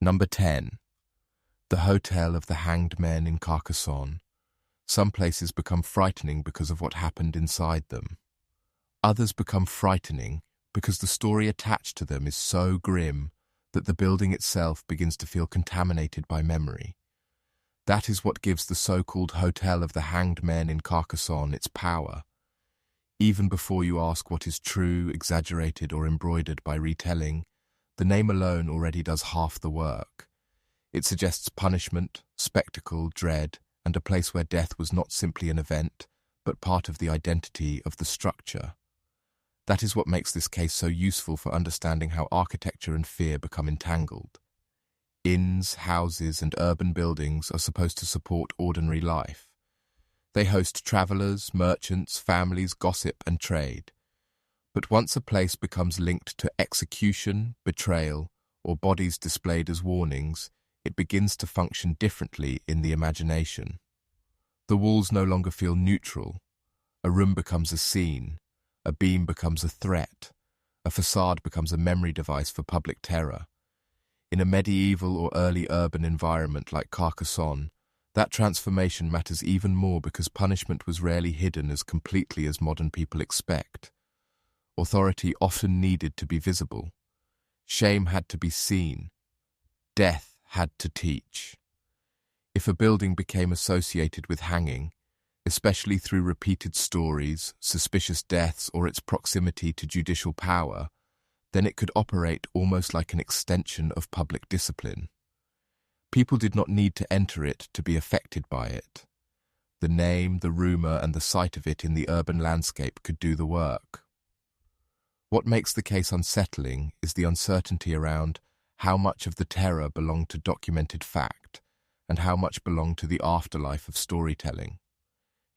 Number 10. The Hotel of the Hanged Men in Carcassonne. Some places become frightening because of what happened inside them. Others become frightening because the story attached to them is so grim that the building itself begins to feel contaminated by memory. That is what gives the so-called Hotel of the Hanged Men in Carcassonne its power. Even before you ask what is true, exaggerated, or embroidered by retelling, the name alone already does half the work. It suggests punishment, spectacle, dread, and a place where death was not simply an event, but part of the identity of the structure. That is what makes this case so useful for understanding how architecture and fear become entangled. Inns, houses, and urban buildings are supposed to support ordinary life. They host travelers, merchants, families, gossip, and trade. But once a place becomes linked to execution, betrayal, or bodies displayed as warnings, it begins to function differently in the imagination. The walls no longer feel neutral. A room becomes a scene. A beam becomes a threat. A facade becomes a memory device for public terror. In a medieval or early urban environment like Carcassonne, that transformation matters even more because punishment was rarely hidden as completely as modern people expect. Authority often needed to be visible. Shame had to be seen. Death had to teach. If a building became associated with hanging, especially through repeated stories, suspicious deaths, or its proximity to judicial power, then it could operate almost like an extension of public discipline. People did not need to enter it to be affected by it. The name, the rumor, and the sight of it in the urban landscape could do the work. What makes the case unsettling is the uncertainty around how much of the terror belonged to documented fact and how much belonged to the afterlife of storytelling.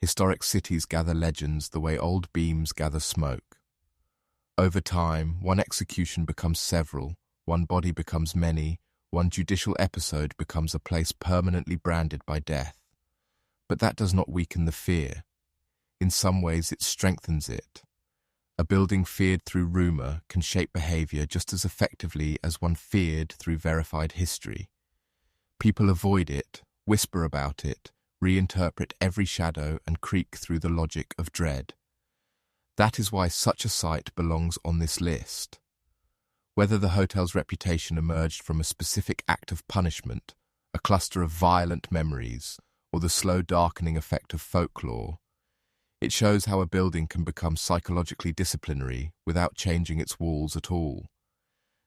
Historic cities gather legends the way old beams gather smoke. Over time, one execution becomes several, one body becomes many, one judicial episode becomes a place permanently branded by death. But that does not weaken the fear. In some ways, it strengthens it. A building feared through rumor can shape behavior just as effectively as one feared through verified history. People avoid it, whisper about it, reinterpret every shadow, and creak through the logic of dread. That is why such a site belongs on this list. Whether the hotel's reputation emerged from a specific act of punishment, a cluster of violent memories, or the slow darkening effect of folklore, it shows how a building can become psychologically disciplinary without changing its walls at all.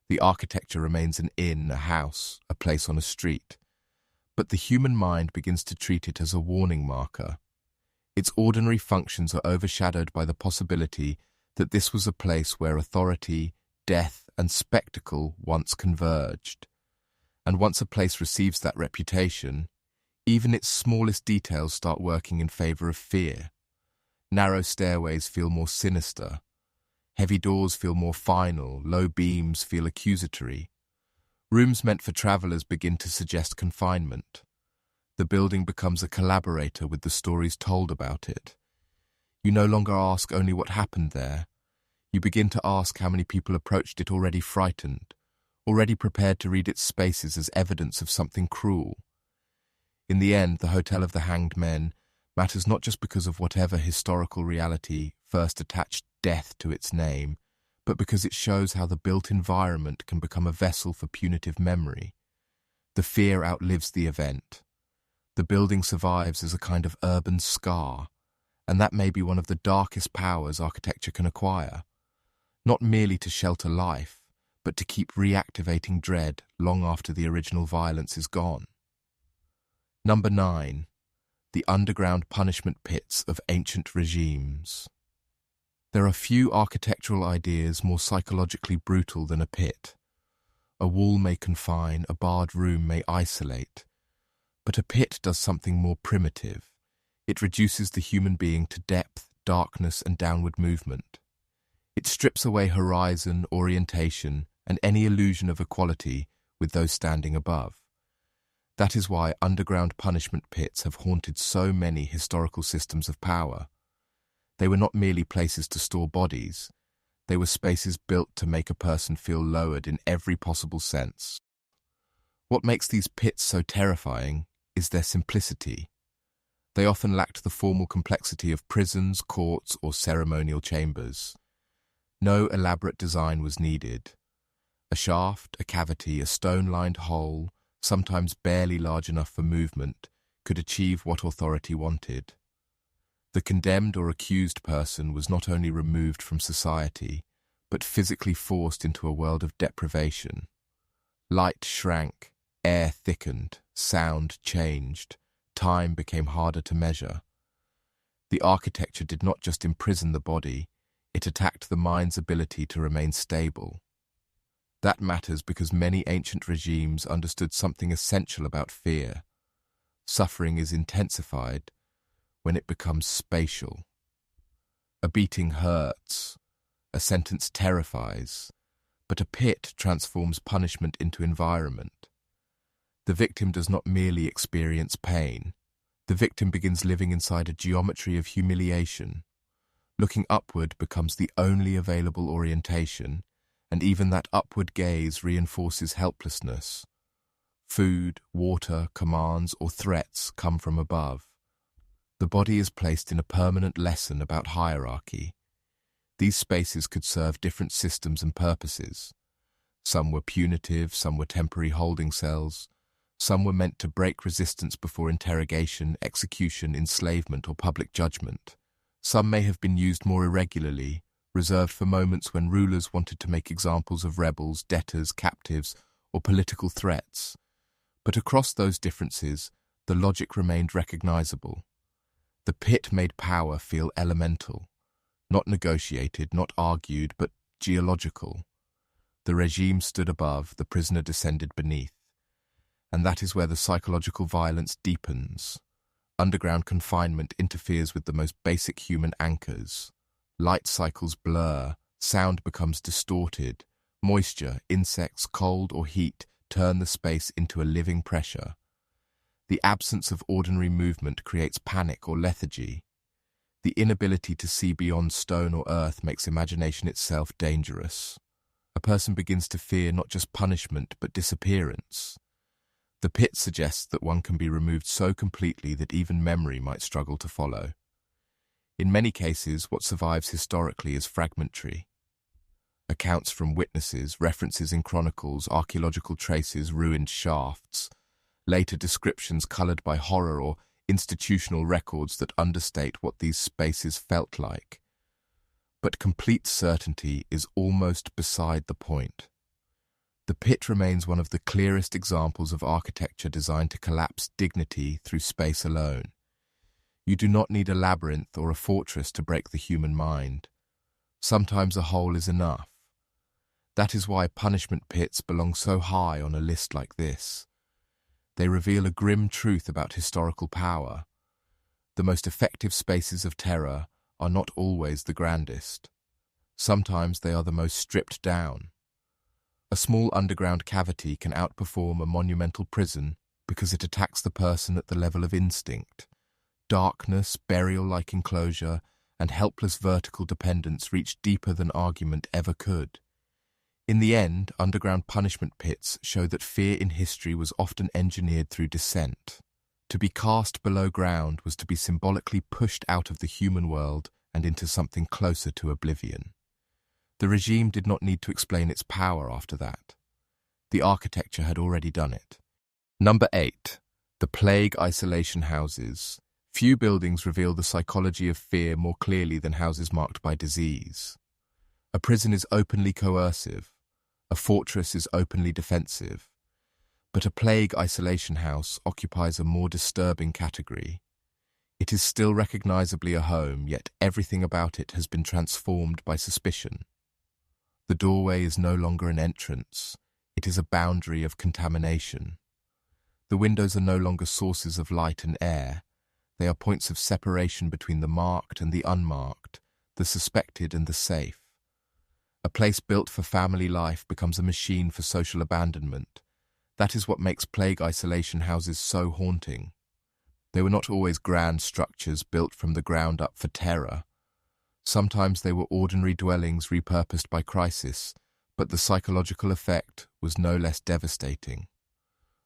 The architecture remains an inn, a house, a place on a street, but the human mind begins to treat it as a warning marker. Its ordinary functions are overshadowed by the possibility that this was a place where authority, death, and spectacle once converged. And once a place receives that reputation, even its smallest details start working in favor of fear. Narrow stairways feel more sinister. Heavy doors feel more final. Low beams feel accusatory. Rooms meant for travelers begin to suggest confinement. The building becomes a collaborator with the stories told about it. You no longer ask only what happened there. You begin to ask how many people approached it already frightened, already prepared to read its spaces as evidence of something cruel. In the end, the Hotel of the Hanged Men matters not just because of whatever historical reality first attached death to its name, but because it shows how the built environment can become a vessel for punitive memory. The fear outlives the event. The building survives as a kind of urban scar, and that may be one of the darkest powers architecture can acquire, not merely to shelter life, but to keep reactivating dread long after the original violence is gone. Number 9. The underground punishment pits of ancient regimes. There are few architectural ideas more psychologically brutal than a pit. A wall may confine, a barred room may isolate, but a pit does something more primitive. It reduces the human being to depth, darkness, and downward movement. It strips away horizon, orientation, and any illusion of equality with those standing above. That is why underground punishment pits have haunted so many historical systems of power. They were not merely places to store bodies. They were spaces built to make a person feel lowered in every possible sense. What makes these pits so terrifying is their simplicity. They often lacked the formal complexity of prisons, courts, or ceremonial chambers. No elaborate design was needed. A shaft, a cavity, a stone-lined hole, sometimes barely large enough for movement, could achieve what authority wanted. The condemned or accused person was not only removed from society, but physically forced into a world of deprivation. Light shrank, air thickened, sound changed, time became harder to measure. The architecture did not just imprison the body, it attacked the mind's ability to remain stable. That matters because many ancient regimes understood something essential about fear. Suffering is intensified when it becomes spatial. A beating hurts, a sentence terrifies, but a pit transforms punishment into environment. The victim does not merely experience pain. The victim begins living inside a geometry of humiliation. Looking upward becomes the only available orientation, and even that upward gaze reinforces helplessness. Food, water, commands, or threats come from above. The body is placed in a permanent lesson about hierarchy. These spaces could serve different systems and purposes. Some were punitive, some were temporary holding cells, some were meant to break resistance before interrogation, execution, enslavement, or public judgment. Some may have been used more irregularly, reserved for moments when rulers wanted to make examples of rebels, debtors, captives, or political threats. But across those differences, the logic remained recognizable. The pit made power feel elemental, not negotiated, not argued, but geological. The regime stood above, the prisoner descended beneath. And that is where the psychological violence deepens. Underground confinement interferes with the most basic human anchors. Light cycles blur, sound becomes distorted, moisture, insects, cold or heat turn the space into a living pressure. The absence of ordinary movement creates panic or lethargy. The inability to see beyond stone or earth makes imagination itself dangerous. A person begins to fear not just punishment but disappearance. The pit suggests that one can be removed so completely that even memory might struggle to follow. In many cases, what survives historically is fragmentary. Accounts from witnesses, references in chronicles, archaeological traces, ruined shafts, later descriptions coloured by horror or institutional records that understate what these spaces felt like. But complete certainty is almost beside the point. The pit remains one of the clearest examples of architecture designed to collapse dignity through space alone. You do not need a labyrinth or a fortress to break the human mind. Sometimes a hole is enough. That is why punishment pits belong so high on a list like this. They reveal a grim truth about historical power. The most effective spaces of terror are not always the grandest. Sometimes they are the most stripped down. A small underground cavity can outperform a monumental prison because it attacks the person at the level of instinct. Darkness, burial-like enclosure, and helpless vertical dependence reach deeper than argument ever could. In the end, underground punishment pits show that fear in history was often engineered through descent. To be cast below ground was to be symbolically pushed out of the human world and into something closer to oblivion. The regime did not need to explain its power after that. The architecture had already done it. Number 8. The plague isolation houses. Few buildings reveal the psychology of fear more clearly than houses marked by disease. A prison is openly coercive. A fortress is openly defensive. But a plague isolation house occupies a more disturbing category. It is still recognizably a home, yet everything about it has been transformed by suspicion. The doorway is no longer an entrance. It is a boundary of contamination. The windows are no longer sources of light and air. They are points of separation between the marked and the unmarked, the suspected and the safe. A place built for family life becomes a machine for social abandonment. That is what makes plague isolation houses so haunting. They were not always grand structures built from the ground up for terror. Sometimes they were ordinary dwellings repurposed by crisis, but the psychological effect was no less devastating.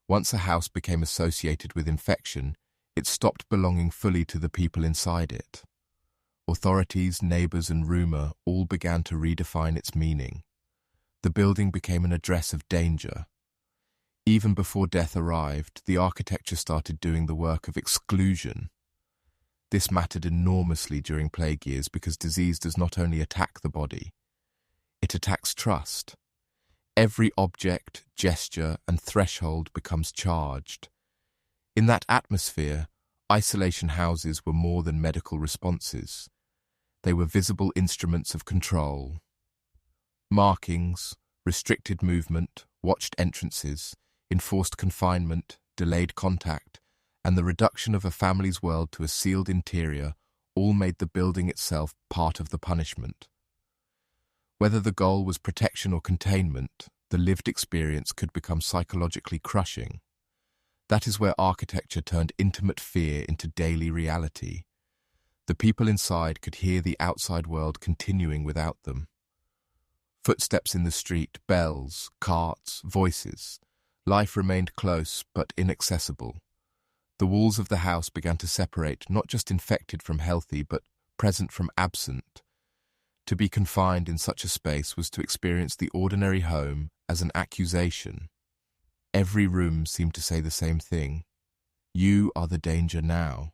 Once a house became associated with infection, it stopped belonging fully to the people inside it. Authorities, neighbors, and rumor all began to redefine its meaning. The building became an address of danger. Even before death arrived, the architecture started doing the work of exclusion. This mattered enormously during plague years because disease does not only attack the body, it attacks trust. Every object, gesture, and threshold becomes charged. In that atmosphere, isolation houses were more than medical responses. They were visible instruments of control. Markings, restricted movement, watched entrances, enforced confinement, delayed contact, and the reduction of a family's world to a sealed interior all made the building itself part of the punishment. Whether the goal was protection or containment, the lived experience could become psychologically crushing. That is where architecture turned intimate fear into daily reality. The people inside could hear the outside world continuing without them. Footsteps in the street, bells, carts, voices. Life remained close but inaccessible. The walls of the house began to separate not just infected from healthy but present from absent. To be confined in such a space was to experience the ordinary home as an accusation. Every room seemed to say the same thing. You are the danger now.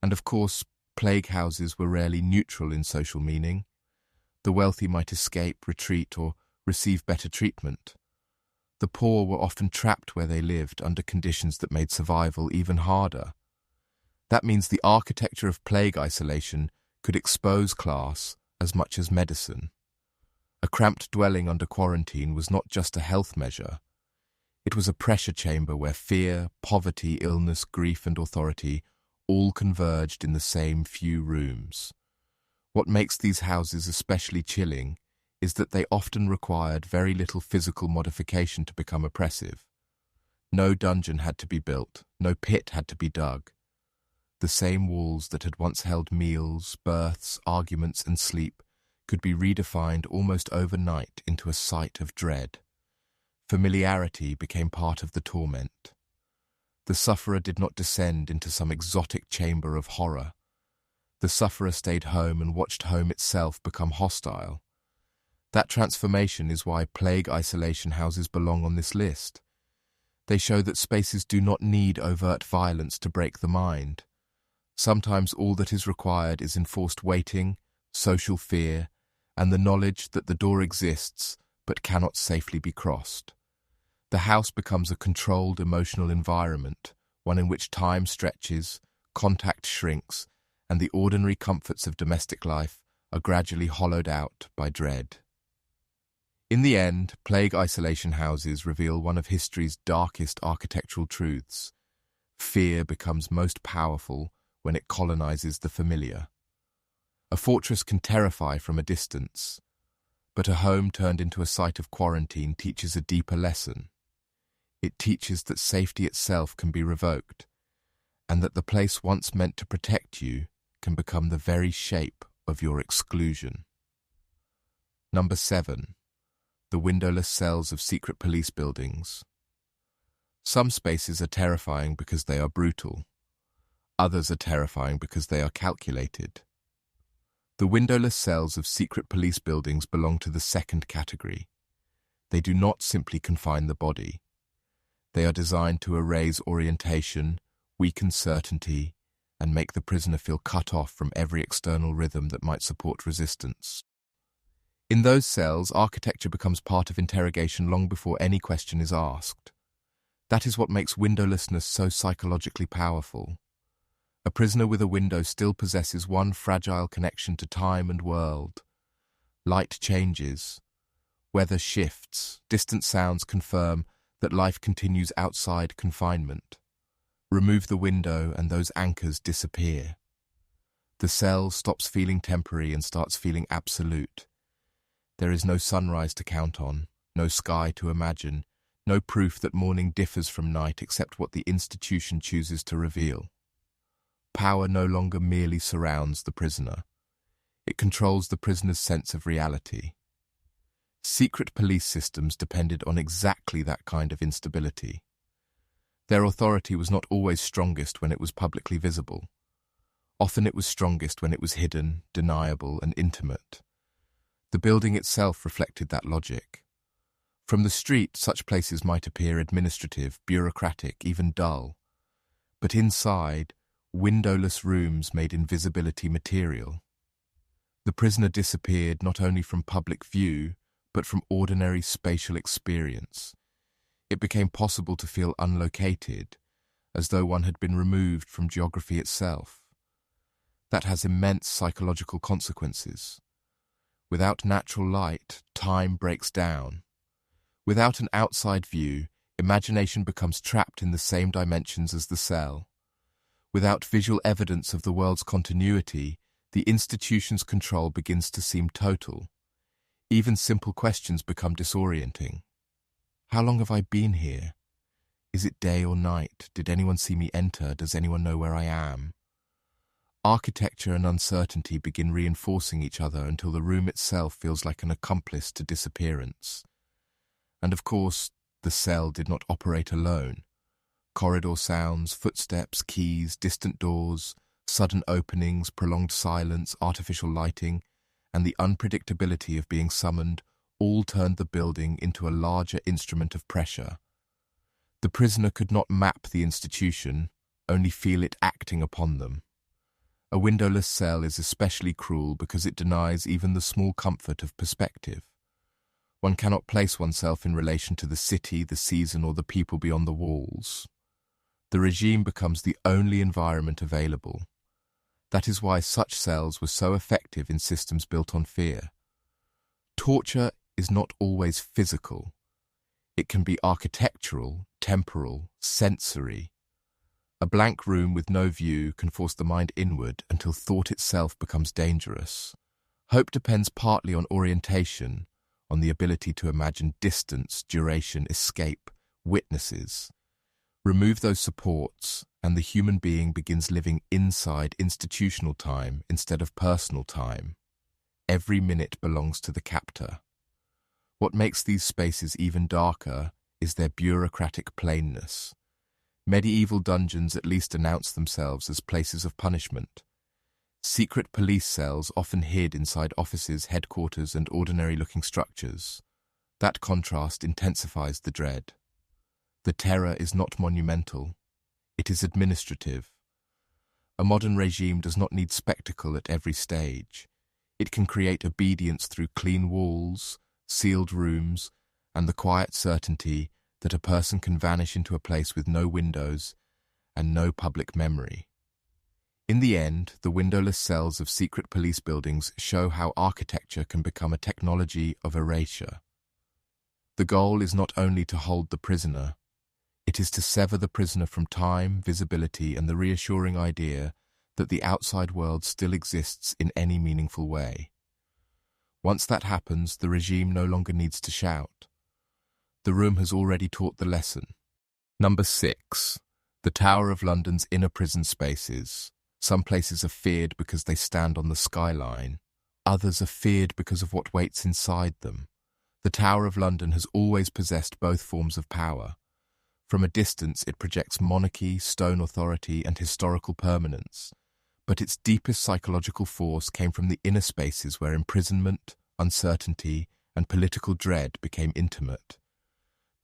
And of course, plague houses were rarely neutral in social meaning. The wealthy might escape, retreat, or receive better treatment. The poor were often trapped where they lived under conditions that made survival even harder. That means the architecture of plague isolation could expose class as much as medicine. A cramped dwelling under quarantine was not just a health measure. It was a pressure chamber where fear, poverty, illness, grief, and authority all converged in the same few rooms. What makes these houses especially chilling is that they often required very little physical modification to become oppressive. No dungeon had to be built, no pit had to be dug. The same walls that had once held meals, births, arguments, and sleep could be redefined almost overnight into a site of dread. Familiarity became part of the torment. The sufferer did not descend into some exotic chamber of horror. The sufferer stayed home and watched home itself become hostile. That transformation is why plague isolation houses belong on this list. They show that spaces do not need overt violence to break the mind. Sometimes all that is required is enforced waiting, social fear, and the knowledge that the door exists but cannot safely be crossed. The house becomes a controlled emotional environment, one in which time stretches, contact shrinks, and the ordinary comforts of domestic life are gradually hollowed out by dread. In the end, plague isolation houses reveal one of history's darkest architectural truths. Fear becomes most powerful when it colonizes the familiar. A fortress can terrify from a distance, but a home turned into a site of quarantine teaches a deeper lesson. It teaches that safety itself can be revoked, and that the place once meant to protect you can become the very shape of your exclusion. Number 7. The windowless cells of secret police buildings. Some spaces are terrifying because they are brutal. Others are terrifying because they are calculated. The windowless cells of secret police buildings belong to the second category. They do not simply confine the body. They are designed to erase orientation, weaken certainty, and make the prisoner feel cut off from every external rhythm that might support resistance. In those cells, architecture becomes part of interrogation long before any question is asked. That is what makes windowlessness so psychologically powerful. A prisoner with a window still possesses one fragile connection to time and world. Light changes, weather shifts, distant sounds confirm that life continues outside confinement. Remove the window and those anchors disappear. The cell stops feeling temporary and starts feeling absolute. There is no sunrise to count on, no sky to imagine, no proof that morning differs from night except what the institution chooses to reveal. Power no longer merely surrounds the prisoner. It controls the prisoner's sense of reality. Secret police systems depended on exactly that kind of instability. Their authority was not always strongest when it was publicly visible. Often it was strongest when it was hidden, deniable, and intimate. The building itself reflected that logic. From the street, such places might appear administrative, bureaucratic, even dull. But inside, windowless rooms made invisibility material. The prisoner disappeared not only from public view, but from ordinary spatial experience. It became possible to feel unlocated, as though one had been removed from geography itself. That has immense psychological consequences. Without natural light, time breaks down. Without an outside view, imagination becomes trapped in the same dimensions as the cell. Without visual evidence of the world's continuity, the institution's control begins to seem total. Even simple questions become disorienting. How long have I been here? Is it day or night? Did anyone see me enter? Does anyone know where I am? Architecture and uncertainty begin reinforcing each other until the room itself feels like an accomplice to disappearance. And of course, the cell did not operate alone. Corridor sounds, footsteps, keys, distant doors, sudden openings, prolonged silence, artificial lighting, and the unpredictability of being summoned all turned the building into a larger instrument of pressure. The prisoner could not map the institution, only feel it acting upon them. A windowless cell is especially cruel because it denies even the small comfort of perspective. One cannot place oneself in relation to the city, the season, or the people beyond the walls. The regime becomes the only environment available. That is why such cells were so effective in systems built on fear. Torture is not always physical. It can be architectural, temporal, sensory. A blank room with no view can force the mind inward until thought itself becomes dangerous. Hope depends partly on orientation, on the ability to imagine distance, duration, escape, witnesses. Remove those supports, and the human being begins living inside institutional time instead of personal time. Every minute belongs to the captor. What makes these spaces even darker is their bureaucratic plainness. Medieval dungeons at least announce themselves as places of punishment. Secret police cells often hid inside offices, headquarters, and ordinary-looking structures. That contrast intensifies the dread. The terror is not monumental. It is administrative. A modern regime does not need spectacle at every stage. It can create obedience through clean walls, sealed rooms, and the quiet certainty that a person can vanish into a place with no windows and no public memory. In the end, the windowless cells of secret police buildings show how architecture can become a technology of erasure. The goal is not only to hold the prisoner, it is to sever the prisoner from time, visibility, and the reassuring idea that the outside world still exists in any meaningful way. Once that happens, the regime no longer needs to shout. The room has already taught the lesson. Number 6. The Tower of London's inner prison spaces. Some places are feared because they stand on the skyline. Others are feared because of what waits inside them. The Tower of London has always possessed both forms of power. From a distance, it projects monarchy, stone authority, and historical permanence. But its deepest psychological force came from the inner spaces where imprisonment, uncertainty, and political dread became intimate.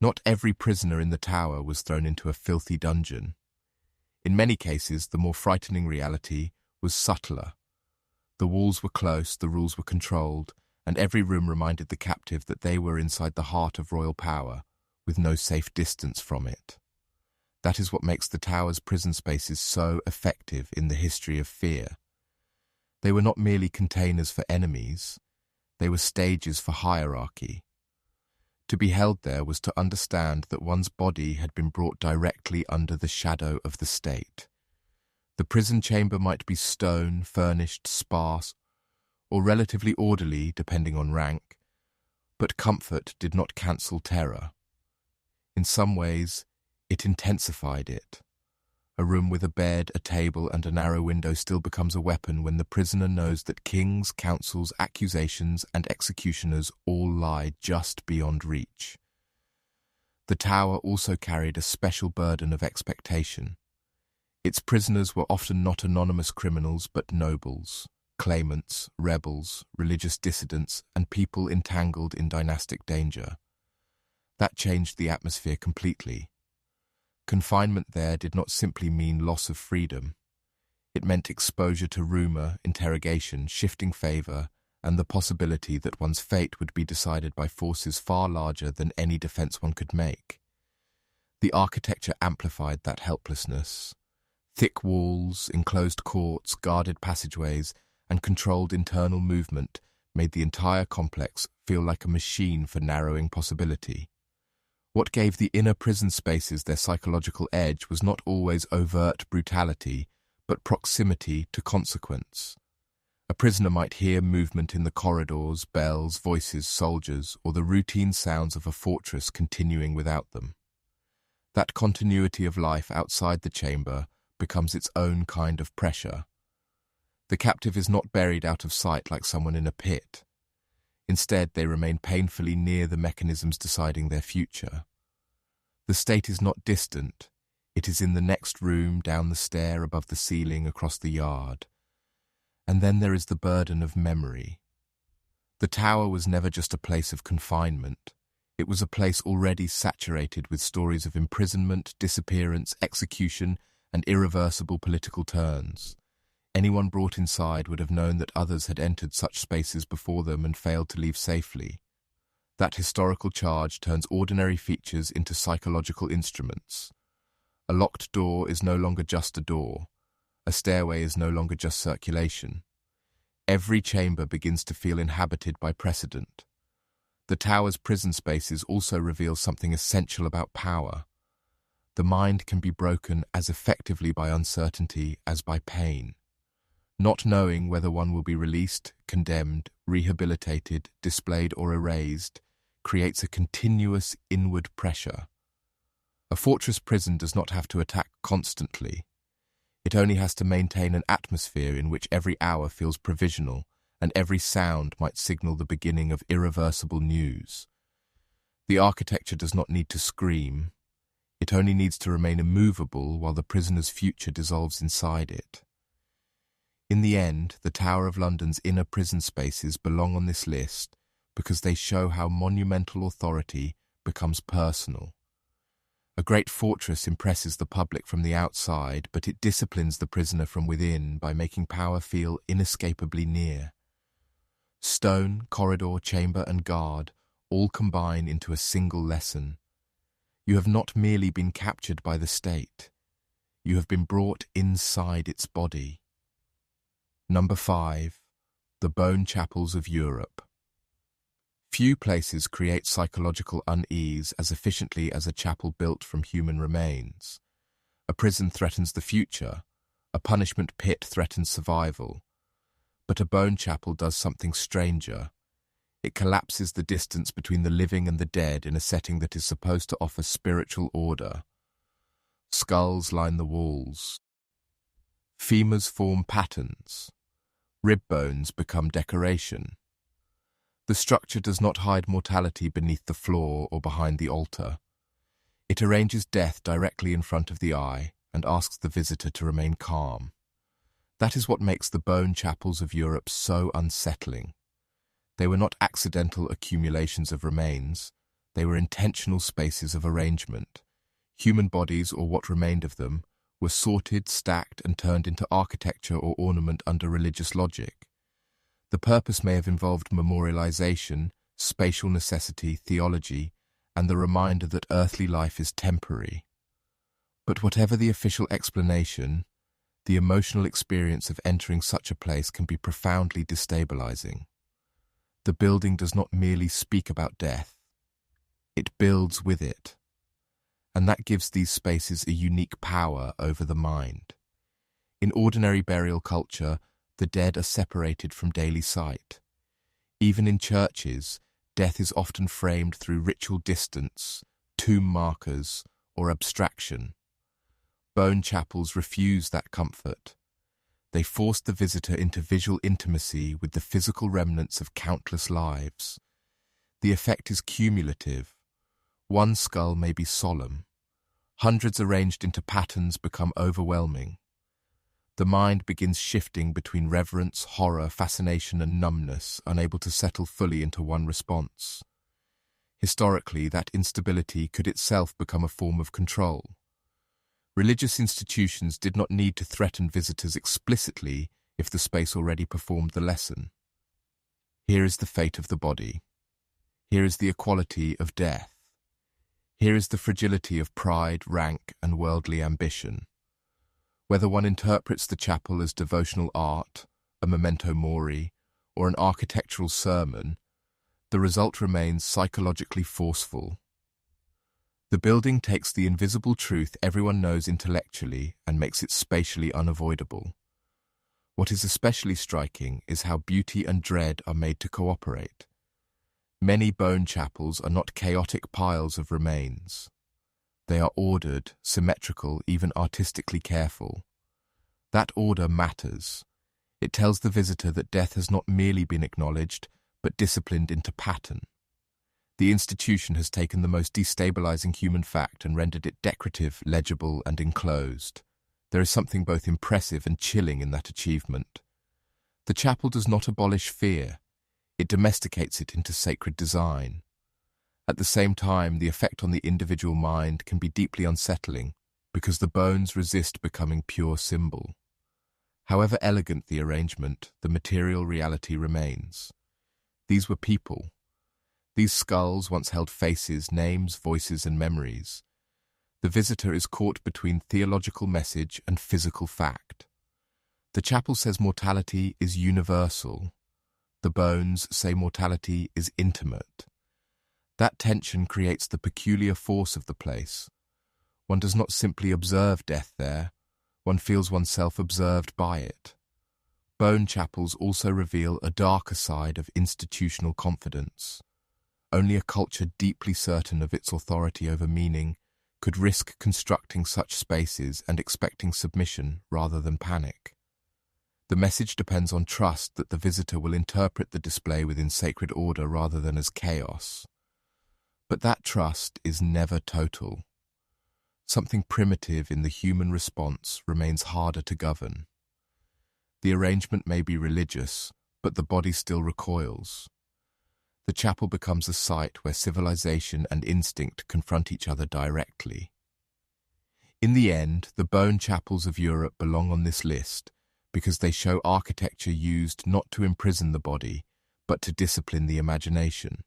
Not every prisoner in the tower was thrown into a filthy dungeon. In many cases, the more frightening reality was subtler. The walls were close, the rules were controlled, and every room reminded the captive that they were inside the heart of royal power, with no safe distance from it. That is what makes the tower's prison spaces so effective in the history of fear. They were not merely containers for enemies, they were stages for hierarchy. To be held there was to understand that one's body had been brought directly under the shadow of the state. The prison chamber might be stone, furnished, sparse, or relatively orderly, depending on rank, but comfort did not cancel terror. In some ways, it intensified it. A room with a bed, a table, and a narrow window still becomes a weapon when the prisoner knows that kings, councils, accusations, and executioners all lie just beyond reach. The tower also carried a special burden of expectation. Its prisoners were often not anonymous criminals but nobles, claimants, rebels, religious dissidents, and people entangled in dynastic danger. That changed the atmosphere completely. Confinement there did not simply mean loss of freedom. It meant exposure to rumor, interrogation, shifting favor, and the possibility that one's fate would be decided by forces far larger than any defense one could make. The architecture amplified that helplessness. Thick walls, enclosed courts, guarded passageways, and controlled internal movement made the entire complex feel like a machine for narrowing possibility. What gave the inner prison spaces their psychological edge was not always overt brutality, but proximity to consequence. A prisoner might hear movement in the corridors, bells, voices, soldiers, or the routine sounds of a fortress continuing without them. That continuity of life outside the chamber becomes its own kind of pressure. The captive is not buried out of sight like someone in a pit. Instead, they remain painfully near the mechanisms deciding their future. The state is not distant. It is in the next room, down the stair, above the ceiling, across the yard. And then there is the burden of memory. The tower was never just a place of confinement. It was a place already saturated with stories of imprisonment, disappearance, execution, and irreversible political turns. Anyone brought inside would have known that others had entered such spaces before them and failed to leave safely. That historical charge turns ordinary features into psychological instruments. A locked door is no longer just a door. A stairway is no longer just circulation. Every chamber begins to feel inhabited by precedent. The tower's prison spaces also reveal something essential about power. The mind can be broken as effectively by uncertainty as by pain. Not knowing whether one will be released, condemned, rehabilitated, displayed, or erased creates a continuous inward pressure. A fortress prison does not have to attack constantly. It only has to maintain an atmosphere in which every hour feels provisional and every sound might signal the beginning of irreversible news. The architecture does not need to scream. It only needs to remain immovable while the prisoner's future dissolves inside it. In the end, the Tower of London's inner prison spaces belong on this list because they show how monumental authority becomes personal. A great fortress impresses the public from the outside, but it disciplines the prisoner from within by making power feel inescapably near. Stone, corridor, chamber, and guard all combine into a single lesson. You have not merely been captured by the state. You have been brought inside its body. Number 5. The Bone Chapels of Europe. Few places create psychological unease as efficiently as a chapel built from human remains. A prison threatens the future. A punishment pit threatens survival. But a bone chapel does something stranger. It collapses the distance between the living and the dead in a setting that is supposed to offer spiritual order. Skulls line the walls. Femurs form patterns. Rib bones become decoration. The structure does not hide mortality beneath the floor or behind the altar. It arranges death directly in front of the eye and asks the visitor to remain calm. That is what makes the bone chapels of Europe so unsettling. They were not accidental accumulations of remains. They were intentional spaces of arrangement. Human bodies, or what remained of them, were sorted, stacked, and turned into architecture or ornament under religious logic. The purpose may have involved memorialization, spatial necessity, theology, and the reminder that earthly life is temporary. But whatever the official explanation, the emotional experience of entering such a place can be profoundly destabilizing. The building does not merely speak about death. It builds with it. And that gives these spaces a unique power over the mind. In ordinary burial culture, the dead are separated from daily sight. Even in churches, death is often framed through ritual distance, tomb markers, or abstraction. Bone chapels refuse that comfort. They force the visitor into visual intimacy with the physical remnants of countless lives. The effect is cumulative. One skull may be solemn. Hundreds arranged into patterns become overwhelming. The mind begins shifting between reverence, horror, fascination, and numbness, unable to settle fully into one response. Historically, that instability could itself become a form of control. Religious institutions did not need to threaten visitors explicitly if the space already performed the lesson. Here is the fate of the body. Here is the equality of death. Here is the fragility of pride, rank, and worldly ambition. Whether one interprets the chapel as devotional art, a memento mori, or an architectural sermon, the result remains psychologically forceful. The building takes the invisible truth everyone knows intellectually and makes it spatially unavoidable. What is especially striking is how beauty and dread are made to cooperate. Many bone chapels are not chaotic piles of remains. They are ordered, symmetrical, even artistically careful. That order matters. It tells the visitor that death has not merely been acknowledged, but disciplined into pattern. The institution has taken the most destabilizing human fact and rendered it decorative, legible, and enclosed. There is something both impressive and chilling in that achievement. The chapel does not abolish fear. It domesticates it into sacred design. At the same time, the effect on the individual mind can be deeply unsettling because the bones resist becoming pure symbol. However elegant the arrangement, the material reality remains. These were people. These skulls once held faces, names, voices, and memories. The visitor is caught between theological message and physical fact. The chapel says mortality is universal. The bones say mortality is intimate. That tension creates the peculiar force of the place. One does not simply observe death there, one feels oneself observed by it. Bone chapels also reveal a darker side of institutional confidence. Only a culture deeply certain of its authority over meaning could risk constructing such spaces and expecting submission rather than panic. The message depends on trust that the visitor will interpret the display within sacred order rather than as chaos. But that trust is never total. Something primitive in the human response remains harder to govern. The arrangement may be religious, but the body still recoils. The chapel becomes a site where civilization and instinct confront each other directly. In the end, the bone chapels of Europe belong on this list because they show architecture used not to imprison the body, but to discipline the imagination.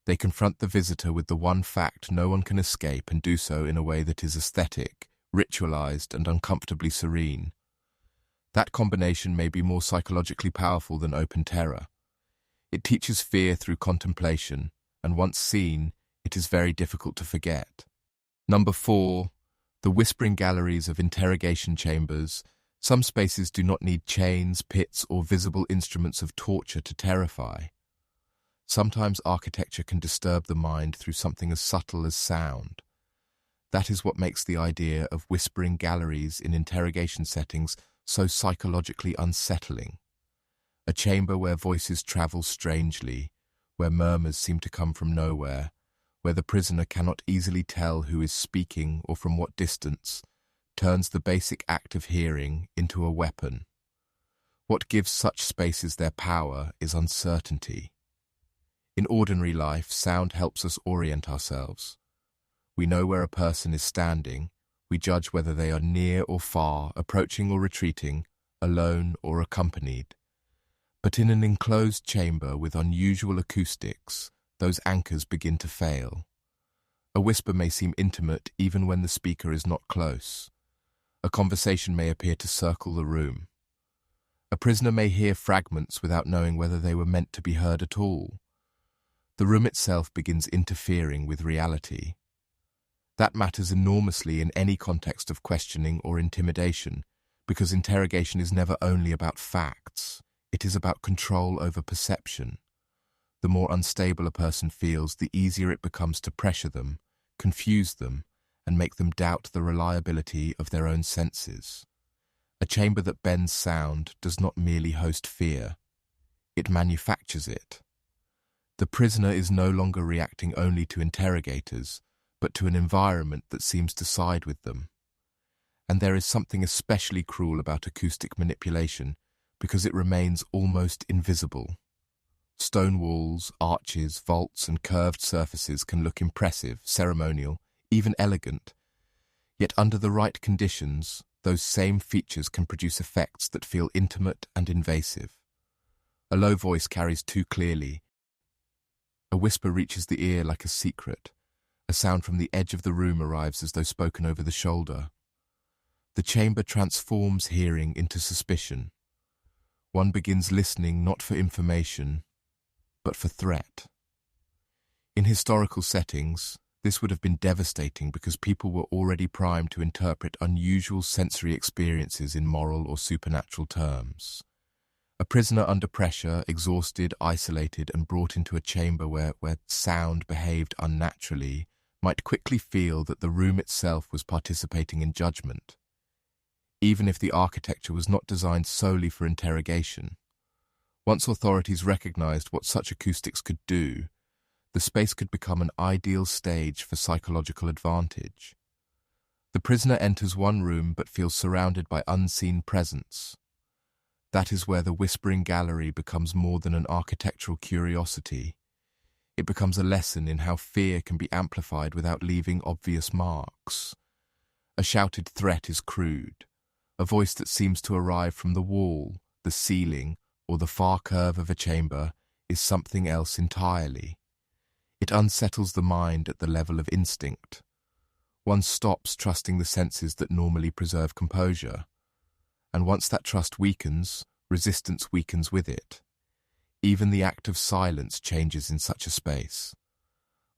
They confront the visitor with the one fact no one can escape and do so in a way that is aesthetic, ritualized, and uncomfortably serene. That combination may be more psychologically powerful than open terror. It teaches fear through contemplation, and once seen, it is very difficult to forget. Number 4. The whispering galleries of interrogation chambers. Some spaces do not need chains, pits, or visible instruments of torture to terrify. Sometimes architecture can disturb the mind through something as subtle as sound. That is what makes the idea of whispering galleries in interrogation settings so psychologically unsettling. A chamber where voices travel strangely, where murmurs seem to come from nowhere, where the prisoner cannot easily tell who is speaking or from what distance, turns the basic act of hearing into a weapon. What gives such spaces their power is uncertainty. In ordinary life, sound helps us orient ourselves. We know where a person is standing, we judge whether they are near or far, approaching or retreating, alone or accompanied. But in an enclosed chamber with unusual acoustics, those anchors begin to fail. A whisper may seem intimate even when the speaker is not close. A conversation may appear to circle the room. A prisoner may hear fragments without knowing whether they were meant to be heard at all. The room itself begins interfering with reality. That matters enormously in any context of questioning or intimidation, because interrogation is never only about facts. It is about control over perception. The more unstable a person feels, the easier it becomes to pressure them, confuse them, and make them doubt the reliability of their own senses. A chamber that bends sound does not merely host fear. It manufactures it. The prisoner is no longer reacting only to interrogators, but to an environment that seems to side with them. And there is something especially cruel about acoustic manipulation because it remains almost invisible. Stone walls, arches, vaults, and curved surfaces can look impressive, ceremonial, even elegant. Yet under the right conditions, those same features can produce effects that feel intimate and invasive. A low voice carries too clearly. A whisper reaches the ear like a secret. A sound from the edge of the room arrives as though spoken over the shoulder. The chamber transforms hearing into suspicion. One begins listening not for information, but for threat. In historical settings, this would have been devastating because people were already primed to interpret unusual sensory experiences in moral or supernatural terms. A prisoner under pressure, exhausted, isolated, and brought into a chamber where sound behaved unnaturally, might quickly feel that the room itself was participating in judgment, even if the architecture was not designed solely for interrogation. Once authorities recognized what such acoustics could do, the space could become an ideal stage for psychological advantage. The prisoner enters one room but feels surrounded by unseen presence. That is where the whispering gallery becomes more than an architectural curiosity. It becomes a lesson in how fear can be amplified without leaving obvious marks. A shouted threat is crude. A voice that seems to arrive from the wall, the ceiling, or the far curve of a chamber is something else entirely. It unsettles the mind at the level of instinct. One stops trusting the senses that normally preserve composure. And once that trust weakens, resistance weakens with it. Even the act of silence changes in such a space.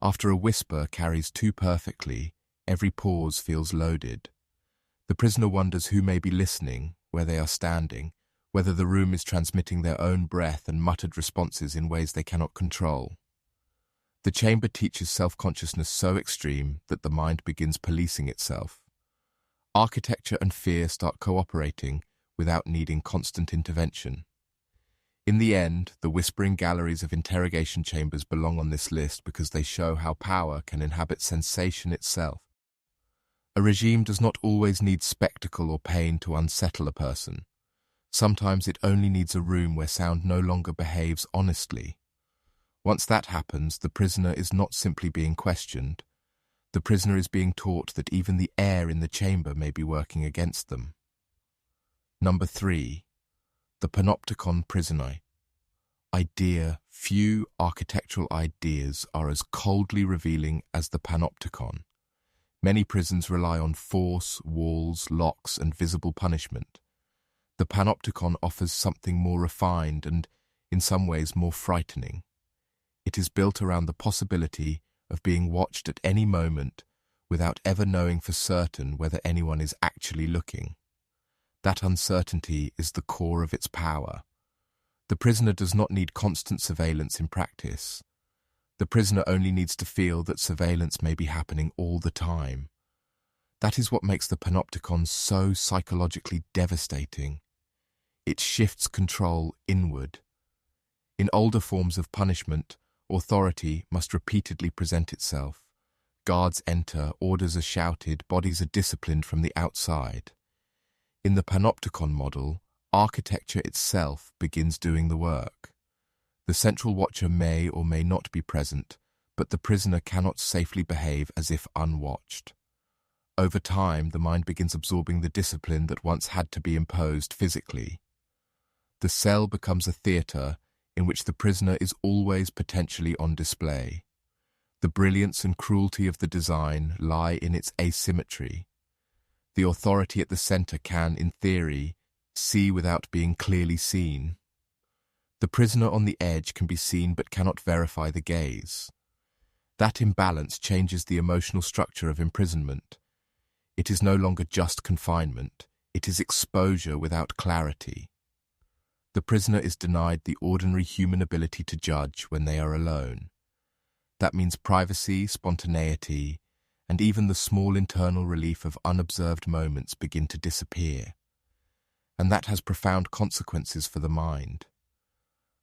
After a whisper carries too perfectly, every pause feels loaded. The prisoner wonders who may be listening, where they are standing, whether the room is transmitting their own breath and muttered responses in ways they cannot control. The chamber teaches self-consciousness so extreme that the mind begins policing itself. Architecture and fear start cooperating without needing constant intervention. In the end, the whispering galleries of interrogation chambers belong on this list because they show how power can inhabit sensation itself. A regime does not always need spectacle or pain to unsettle a person. Sometimes it only needs a room where sound no longer behaves honestly. Once that happens, the prisoner is not simply being questioned. The prisoner is being taught that even the air in the chamber may be working against them. Number 3. The panopticon prisoner. Few architectural ideas are as coldly revealing as the panopticon. Many prisons rely on force, walls, locks, and visible punishment. The panopticon offers something more refined and, in some ways, more frightening. It is built around the possibility of being watched at any moment without ever knowing for certain whether anyone is actually looking. That uncertainty is the core of its power. The prisoner does not need constant surveillance in practice. The prisoner only needs to feel that surveillance may be happening all the time. That is what makes the panopticon so psychologically devastating. It shifts control inward. In older forms of punishment, authority must repeatedly present itself. Guards enter, orders are shouted, bodies are disciplined from the outside. In the panopticon model, architecture itself begins doing the work. The central watcher may or may not be present, but the prisoner cannot safely behave as if unwatched. Over time, the mind begins absorbing the discipline that once had to be imposed physically. The cell becomes a theatre in which the prisoner is always potentially on display. The brilliance and cruelty of the design lie in its asymmetry. The authority at the centre can, in theory, see without being clearly seen. The prisoner on the edge can be seen but cannot verify the gaze. That imbalance changes the emotional structure of imprisonment. It is no longer just confinement, it is exposure without clarity. The prisoner is denied the ordinary human ability to judge when they are alone. That means privacy, spontaneity, and even the small internal relief of unobserved moments begin to disappear. And that has profound consequences for the mind.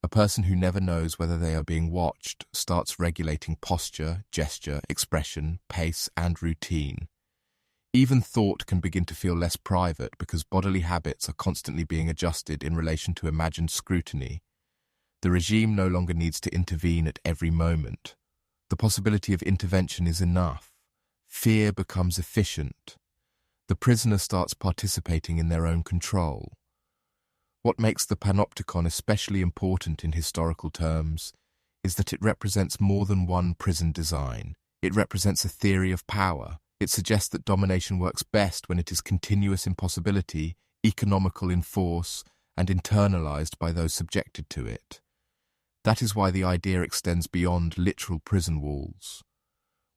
A person who never knows whether they are being watched starts regulating posture, gesture, expression, pace, and routine. Even thought can begin to feel less private because bodily habits are constantly being adjusted in relation to imagined scrutiny. The regime no longer needs to intervene at every moment. The possibility of intervention is enough. Fear becomes efficient. The prisoner starts participating in their own control. What makes the panopticon especially important in historical terms is that it represents more than one prison design. It represents a theory of power. It suggests that domination works best when it is continuous in possibility, economical in force, and internalized by those subjected to it. That is why the idea extends beyond literal prison walls.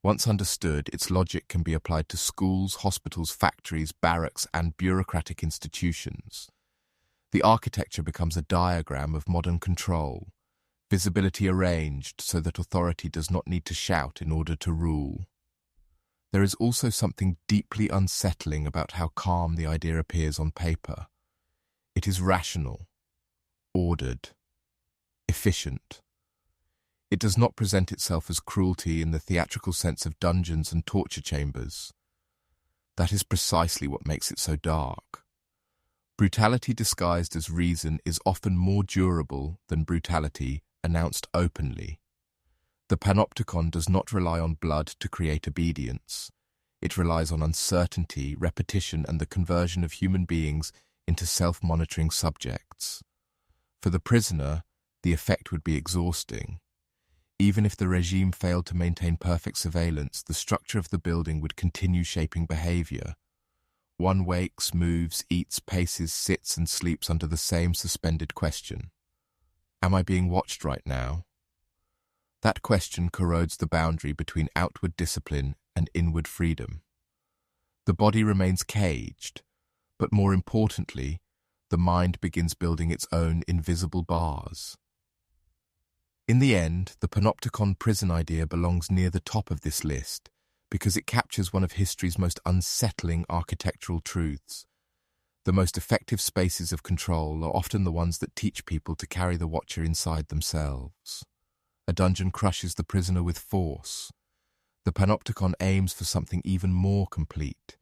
Once understood, its logic can be applied to schools, hospitals, factories, barracks, and bureaucratic institutions. The architecture becomes a diagram of modern control, visibility arranged so that authority does not need to shout in order to rule. There is also something deeply unsettling about how calm the idea appears on paper. It is rational, ordered, efficient. It does not present itself as cruelty in the theatrical sense of dungeons and torture chambers. That is precisely what makes it so dark. Brutality disguised as reason is often more durable than brutality announced openly. The panopticon does not rely on blood to create obedience. It relies on uncertainty, repetition, and the conversion of human beings into self-monitoring subjects. For the prisoner, the effect would be exhausting. Even if the regime failed to maintain perfect surveillance, the structure of the building would continue shaping behavior. One wakes, moves, eats, paces, sits, and sleeps under the same suspended question. Am I being watched right now? That question corrodes the boundary between outward discipline and inward freedom. The body remains caged, but more importantly, the mind begins building its own invisible bars. In the end, the panopticon prison idea belongs near the top of this list because it captures one of history's most unsettling architectural truths. The most effective spaces of control are often the ones that teach people to carry the watcher inside themselves. A dungeon crushes the prisoner with force. The panopticon aims for something even more complete.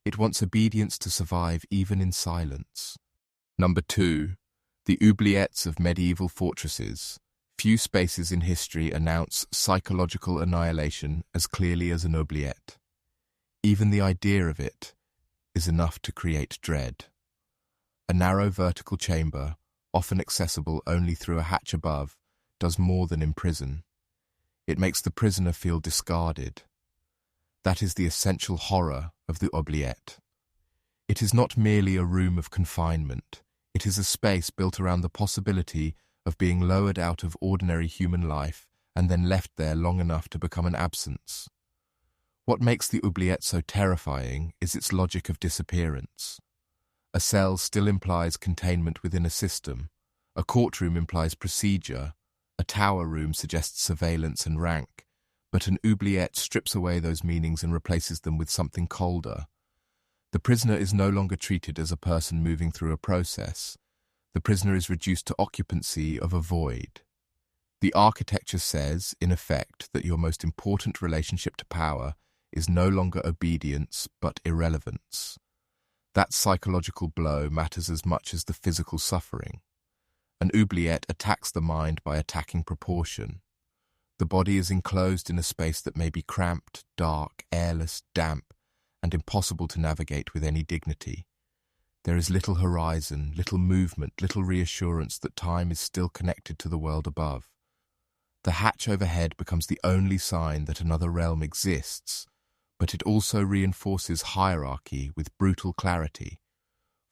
It wants obedience to survive even in silence. Number 2. The oubliettes of medieval fortresses. Few spaces in history announce psychological annihilation as clearly as an oubliette. Even the idea of it is enough to create dread. A narrow vertical chamber, often accessible only through a hatch above, does more than imprison. It makes the prisoner feel discarded. That is the essential horror of the oubliette. It is not merely a room of confinement. It is a space built around the possibility of being lowered out of ordinary human life and then left there long enough to become an absence. What makes the oubliette so terrifying is its logic of disappearance. A cell still implies containment within a system. A courtroom implies procedure. A tower room suggests surveillance and rank. But an oubliette strips away those meanings and replaces them with something colder. The prisoner is no longer treated as a person moving through a process. The prisoner is reduced to occupancy of a void. The architecture says, in effect, that your most important relationship to power is no longer obedience, but irrelevance. That psychological blow matters as much as the physical suffering. An oubliette attacks the mind by attacking proportion. The body is enclosed in a space that may be cramped, dark, airless, damp, and impossible to navigate with any dignity. There is little horizon, little movement, little reassurance that time is still connected to the world above. The hatch overhead becomes the only sign that another realm exists, but it also reinforces hierarchy with brutal clarity.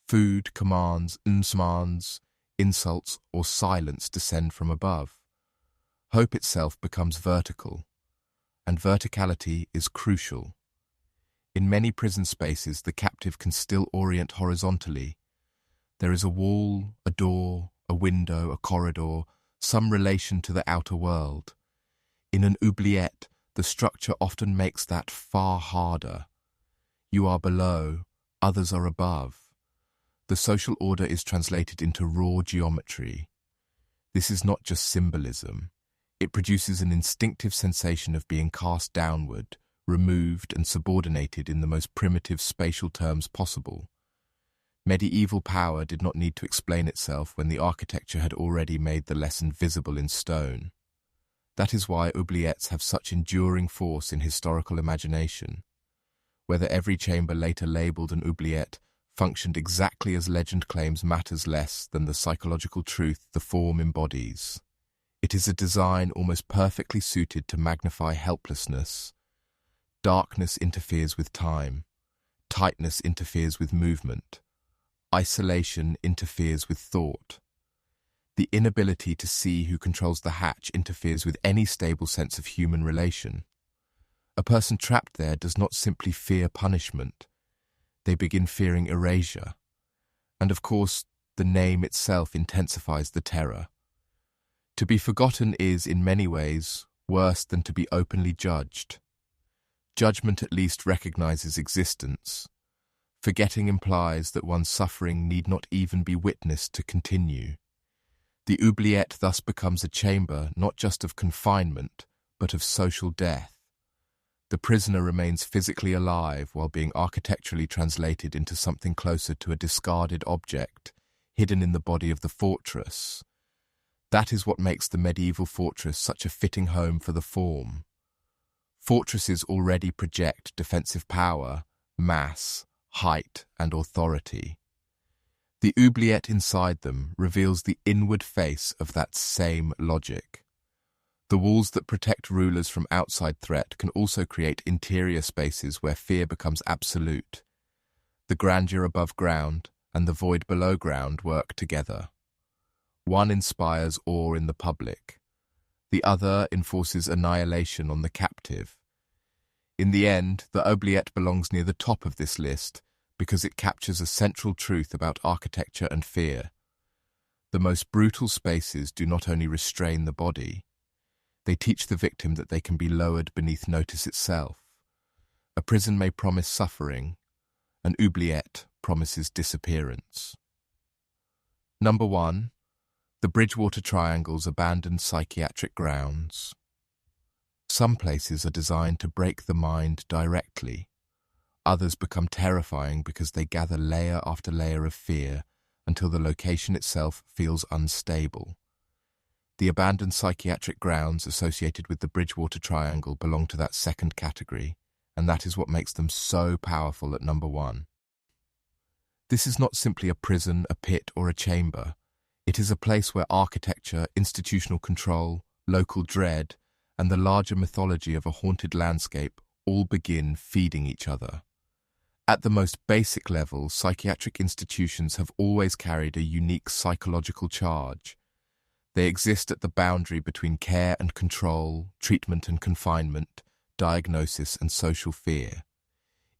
Food, commands, insults, or silence descend from above. Hope itself becomes vertical, and verticality is crucial. In many prison spaces, the captive can still orient horizontally. There is a wall, a door, a window, a corridor, some relation to the outer world. In an oubliette, the structure often makes that far harder. You are below, others are above. The social order is translated into raw geometry. This is not just symbolism. It produces an instinctive sensation of being cast downward, removed and subordinated in the most primitive spatial terms possible. Medieval power did not need to explain itself when the architecture had already made the lesson visible in stone. That is why oubliettes have such enduring force in historical imagination. Whether every chamber later labelled an oubliette functioned exactly as legend claims matters less than the psychological truth the form embodies. It is a design almost perfectly suited to magnify helplessness. Darkness interferes with time. Tightness interferes with movement. Isolation interferes with thought. The inability to see who controls the hatch interferes with any stable sense of human relation. A person trapped there does not simply fear punishment. They begin fearing erasure. And of course, the name itself intensifies the terror. To be forgotten is, in many ways, worse than to be openly judged. Judgment at least recognizes existence. Forgetting implies that one's suffering need not even be witnessed to continue. The oubliette thus becomes a chamber not just of confinement, but of social death. The prisoner remains physically alive while being architecturally translated into something closer to a discarded object, hidden in the body of the fortress. That is what makes the medieval fortress such a fitting home for the form. Fortresses already project defensive power, mass, height, and authority. The oubliette inside them reveals the inward face of that same logic. The walls that protect rulers from outside threat can also create interior spaces where fear becomes absolute. The grandeur above ground and the void below ground work together. One inspires awe in the public. The other enforces annihilation on the captive. In the end, the oubliette belongs near the top of this list because it captures a central truth about architecture and fear. The most brutal spaces do not only restrain the body, they teach the victim that they can be lowered beneath notice itself. A prison may promise suffering, an oubliette promises disappearance. Number 1. The Bridgewater Triangle's abandoned psychiatric grounds. Some places are designed to break the mind directly. Others become terrifying because they gather layer after layer of fear until the location itself feels unstable. The abandoned psychiatric grounds associated with the Bridgewater Triangle belong to that second category, and that is what makes them so powerful at number 1. This is not simply a prison, a pit, or a chamber. It is a place where architecture, institutional control, local dread, and the larger mythology of a haunted landscape all begin feeding each other. At the most basic level, psychiatric institutions have always carried a unique psychological charge. They exist at the boundary between care and control, treatment and confinement, diagnosis and social fear.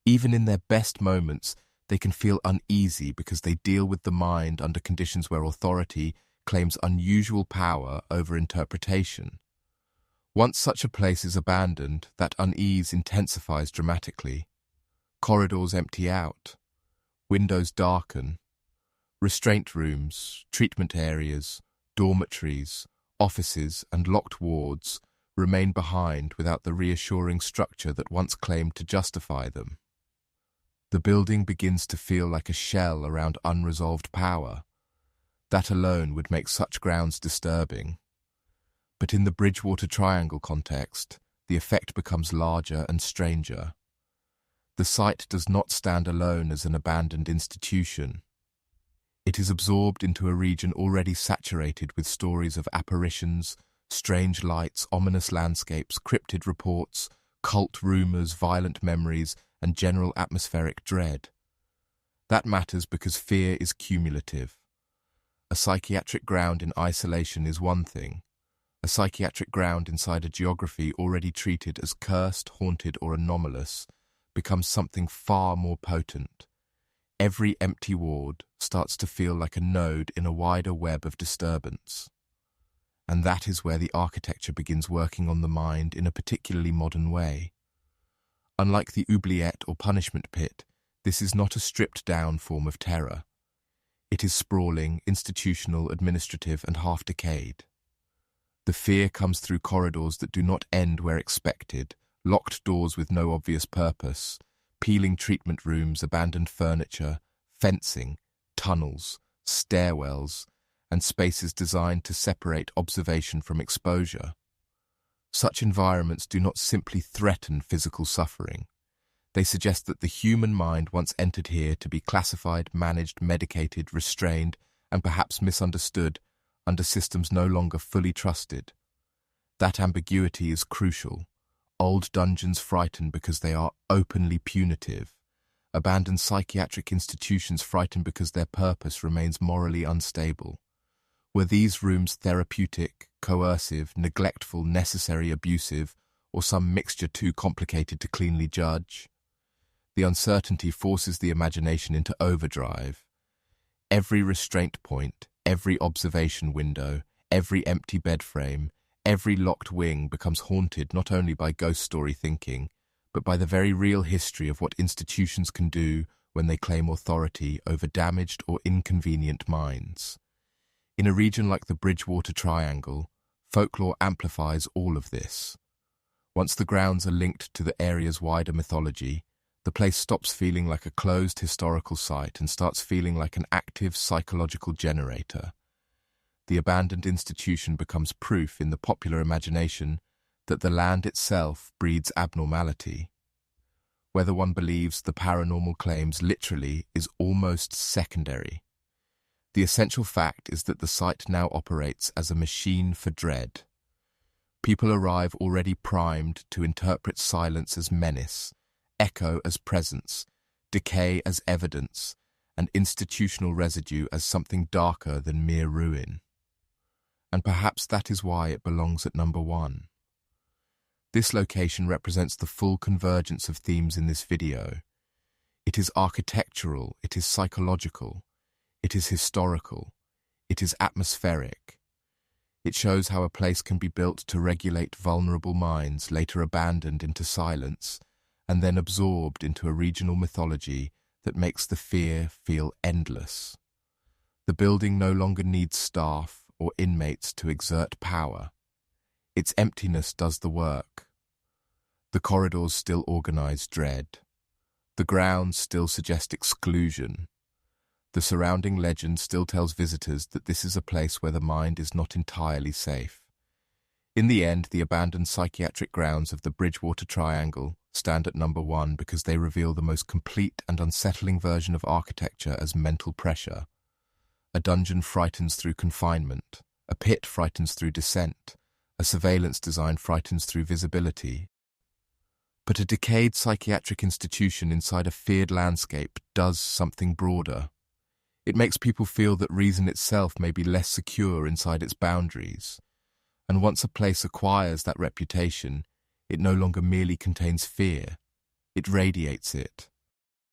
Even in their best moments, they can feel uneasy because they deal with the mind under conditions where authority claims unusual power over interpretation. Once such a place is abandoned, that unease intensifies dramatically. Corridors empty out. Windows darken. Restraint rooms, treatment areas, dormitories, offices, and locked wards remain behind without the reassuring structure that once claimed to justify them. The building begins to feel like a shell around unresolved power. That alone would make such grounds disturbing. But in the Bridgewater Triangle context, the effect becomes larger and stranger. The site does not stand alone as an abandoned institution. It is absorbed into a region already saturated with stories of apparitions, strange lights, ominous landscapes, cryptid reports, cult rumors, violent memories, and general atmospheric dread. That matters because fear is cumulative. A psychiatric ground in isolation is one thing. A psychiatric ground inside a geography already treated as cursed, haunted, or anomalous becomes something far more potent. Every empty ward starts to feel like a node in a wider web of disturbance. And that is where the architecture begins working on the mind in a particularly modern way. Unlike the oubliette or punishment pit, this is not a stripped-down form of terror. It is sprawling, institutional, administrative, and half-decayed. The fear comes through corridors that do not end where expected, locked doors with no obvious purpose, peeling treatment rooms, abandoned furniture, fencing, tunnels, stairwells, and spaces designed to separate observation from exposure. Such environments do not simply threaten physical suffering. They suggest that the human mind once entered here to be classified, managed, medicated, restrained, and perhaps misunderstood under systems no longer fully trusted. That ambiguity is crucial. Old dungeons frighten because they are openly punitive. Abandoned psychiatric institutions frighten because their purpose remains morally unstable. Were these rooms therapeutic, coercive, neglectful, necessary, abusive, or some mixture too complicated to cleanly judge? The uncertainty forces the imagination into overdrive. Every restraint point, every observation window, every empty bed frame, every locked wing becomes haunted not only by ghost story thinking, but by the very real history of what institutions can do when they claim authority over damaged or inconvenient minds. In a region like the Bridgewater Triangle, folklore amplifies all of this. Once the grounds are linked to the area's wider mythology, the place stops feeling like a closed historical site and starts feeling like an active psychological generator. The abandoned institution becomes proof in the popular imagination that the land itself breeds abnormality. Whether one believes the paranormal claims literally is almost secondary. The essential fact is that the site now operates as a machine for dread. People arrive already primed to interpret silence as menace, echo as presence, decay as evidence, and institutional residue as something darker than mere ruin. And perhaps that is why it belongs at number 1. This location represents the full convergence of themes in this video. It is architectural, it is psychological, it is historical, it is atmospheric. It shows how a place can be built to regulate vulnerable minds, later abandoned into silence, and then absorbed into a regional mythology that makes the fear feel endless. The building no longer needs staff or inmates to exert power. Its emptiness does the work. The corridors still organize dread. The grounds still suggest exclusion. The surrounding legend still tells visitors that this is a place where the mind is not entirely safe. In the end, the abandoned psychiatric grounds of the Bridgewater Triangle stand at number 1 because they reveal the most complete and unsettling version of architecture as mental pressure. A dungeon frightens through confinement. A pit frightens through descent. A surveillance design frightens through visibility. But a decayed psychiatric institution inside a feared landscape does something broader. It makes people feel that reason itself may be less secure inside its boundaries. And once a place acquires that reputation, it no longer merely contains fear. It radiates it.